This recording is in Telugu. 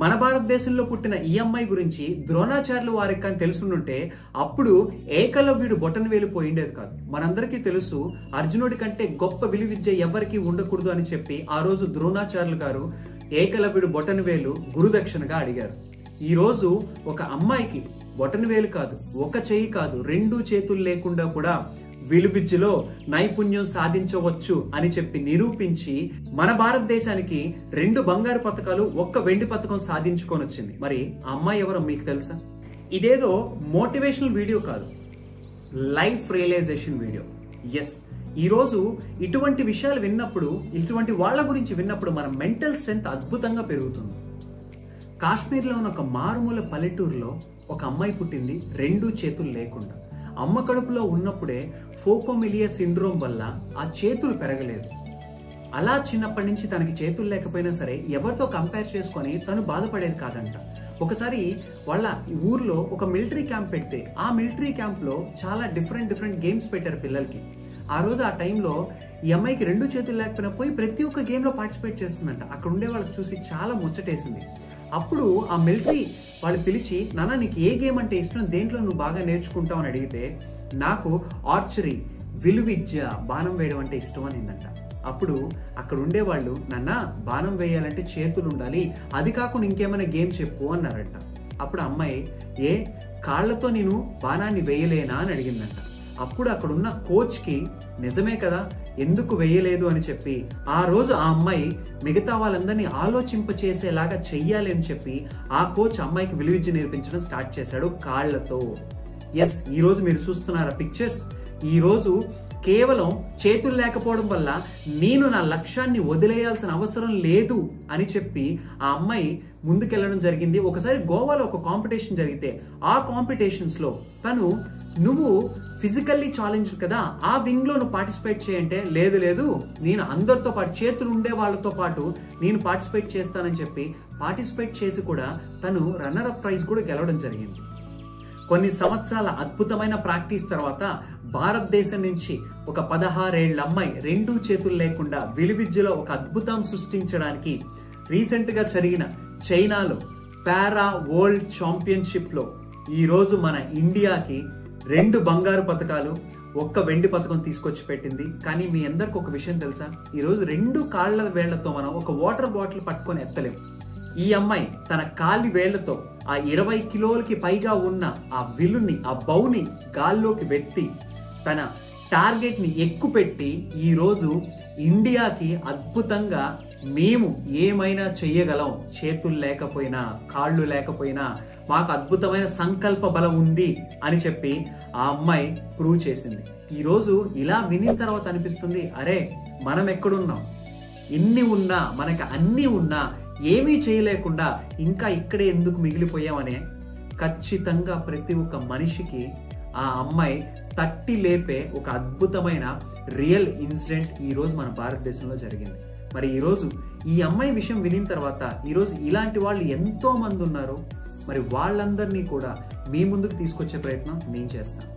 మన భారతదేశంలో పుట్టిన ఈ అమ్మాయి గురించి ద్రోణాచార్యులు వారికి కానీ తెలుసుకుంటుంటే అప్పుడు ఏకలవ్యుడు బొటన వేలు పోయిండేది కాదు. మనందరికీ తెలుసు అర్జునుడి కంటే గొప్ప విలువిద్య ఎవరికీ ఉండకూడదు అని చెప్పి ఆ రోజు ద్రోణాచార్యులు గారు ఏకలవ్యుడు బొటన వేలు గురుదక్షిణగా అడిగారు. ఈ రోజు ఒక అమ్మాయికి బొటన వేలు కాదు, ఒక చెయ్యి కాదు, 2 చేతులు లేకుండా కూడా విలువిద్యలో నైపుణ్యం సాధించవచ్చు అని చెప్పి నిరూపించి మన భారతదేశానికి 2 బంగారు పతకాలు 1 వెండి పతకం సాధించుకొని వచ్చింది. మరి ఆ అమ్మాయి ఎవరో మీకు తెలుసా? ఇదేదో మోటివేషనల్ వీడియో కాదు, లైఫ్ రియలైజేషన్ వీడియో. ఎస్, ఈరోజు ఇటువంటి విషయాలు విన్నప్పుడు, ఇటువంటి వాళ్ళ గురించి విన్నప్పుడు మన మెంటల్ స్ట్రెంగ్త్ అద్భుతంగా పెరుగుతుంది. కాశ్మీర్లో ఉన్న ఒక మారుమూల పల్లెటూరులో ఒక అమ్మాయి పుట్టింది 2 చేతులు లేకుండా. అమ్మ కడుపులో ఉన్నప్పుడే ఫోకోమిలియా సిండ్రోమ్ వల్ల ఆ చేతులు పెరగలేదు. అలా చిన్నప్పటి నుంచి తనకి చేతులు లేకపోయినా సరే ఎవరితో కంపేర్ చేసుకొని తను బాధపడేది కాదంట. ఒకసారి వాళ్ళ ఊర్లో ఒక మిలిటరీ క్యాంప్ పెడితే ఆ మిలిటరీ క్యాంప్లో చాలా డిఫరెంట్ గేమ్స్ పెట్టారు పిల్లలకి. ఆ రోజు ఆ టైంలో ఈ అమ్మాయికి 2 చేతులు లేకపోయినా పోయి ప్రతి ఒక్క గేమ్లో పార్టిసిపేట్ చేస్తుందంట. అక్కడ ఉండే వాళ్ళకి చూసి చాలా ముచ్చటేసింది. అప్పుడు ఆ మిలిటరీ వాళ్ళు పిలిచి, నాన్న నీకు ఏ గేమ్ అంటే ఇష్టం, దేంట్లో నువ్వు బాగా నేర్చుకుంటావు అని అడిగితే, నాకు ఆర్చరీ, విలువిద్య, బాణం వేయడం అంటే ఇష్టం అనిందంట. అప్పుడు అక్కడ ఉండేవాళ్ళు, నాన్న బాణం వేయాలంటే చేతులు ఉండాలి, అది కాకుండా ఇంకేమైనా గేమ్ చెప్పు అన్నారంట. అప్పుడు అమ్మాయి, ఏ కాళ్లతో నేను బాణాన్ని వేయలేనా అని అడిగిందంట. అప్పుడు అక్కడున్న కోచ్కి నిజమే కదా, ఎందుకు వేయలేదు అని చెప్పి ఆ రోజు ఆ అమ్మాయి మిగతా వాళ్ళందరినీ ఆలోచింపచేసేలాగా చెయ్యాలి అని చెప్పి ఆ కోచ్ అమ్మాయికి విలువిద్య నేర్పించడం స్టార్ట్ చేశాడు కాళ్లతో. ఎస్, ఈరోజు మీరు చూస్తున్నారు ఆ పిక్చర్స్. ఈరోజు కేవలం చేతులు లేకపోవడం వల్ల నేను నా లక్ష్యాన్ని వదిలేయాల్సిన అవసరం లేదు అని చెప్పి ఆ అమ్మాయి ముందుకెళ్ళడం జరిగింది. ఒకసారి గోవాలో ఒక కాంపిటీషన్ జరిగితే ఆ కాంపిటీషన్స్లో తను, నువ్వు ఫిజికల్లీ ఛాలెంజ్ కదా, ఆ వింగ్ లో నువ్వు పార్టిసిపేట్ చేయంటే, లేదు నేను అందరితో పాటు చేతులు ఉండే వాళ్ళతో పాటు నేను పార్టిసిపేట్ చేస్తానని చెప్పి పార్టిసిపేట్ చేసి కూడా తను రన్నర్ అప్ ప్రైజ్ కూడా గెలవడం జరిగింది. కొన్ని సంవత్సరాల అద్భుతమైన ప్రాక్టీస్ తర్వాత భారతదేశం నుంచి ఒక 16 ఏళ్ల అమ్మాయి 2 చేతులు లేకుండా విలువిద్యలో ఒక అద్భుతం సృష్టించడానికి రీసెంట్ గా జరిగిన చైనాలో పారా వరల్డ్ ఛాంపియన్షిప్ లో ఈ రోజు మన ఇండియాకి 2 బంగారు పతకాలు 1 వెండి పతకం తీసుకొచ్చి పెట్టింది. కానీ మీ అందరికి ఒక విషయం తెలుసా? ఈరోజు 2 కాళ్ళ వేళ్లతో మనం ఒక వాటర్ బాటిల్ పట్టుకొని ఎత్తలేము. ఈ అమ్మాయి తన కాలి వేళ్లతో ఆ 20 కిలోలకి పైగా ఉన్న ఆ విల్లుని, ఆ బౌని గాల్లోకి వెత్తి తన టార్గెట్ ని ఎక్కుపెట్టి ఈరోజు ఇండియాకి అద్భుతంగా మేము ఏమైనా చెయ్యగలం, చేతులు లేకపోయినా కాళ్ళు లేకపోయినా మాకు అద్భుతమైన సంకల్ప బలం ఉంది అని చెప్పి ఆ అమ్మాయి ప్రూవ్ చేసింది. ఈరోజు ఇలా వినిన తర్వాత అనిపిస్తుంది, అరే మనం ఎక్కడున్నాం, ఇన్ని ఉన్నా, మనకి అన్ని ఉన్నా ఏమీ చేయలేకుండా ఇంకా ఇక్కడే ఎందుకు మిగిలిపోయామనే ఖచ్చితంగా ప్రతి ఒక్క మనిషికి ఆ అమ్మాయి తట్టి లేపే ఒక అద్భుతమైన రియల్ ఇన్సిడెంట్ ఈరోజు మన భారతదేశంలో జరిగింది. మరి ఈరోజు ఈ అమ్మాయి విషయం వినిన తర్వాత ఈరోజు ఇలాంటి వాళ్ళు ఎంతో మంది ఉన్నారు. మరి వాళ్ళందరినీ కూడా మీ ముందుకు తీసుకొచ్చే ప్రయత్నం నేను చేస్తాను.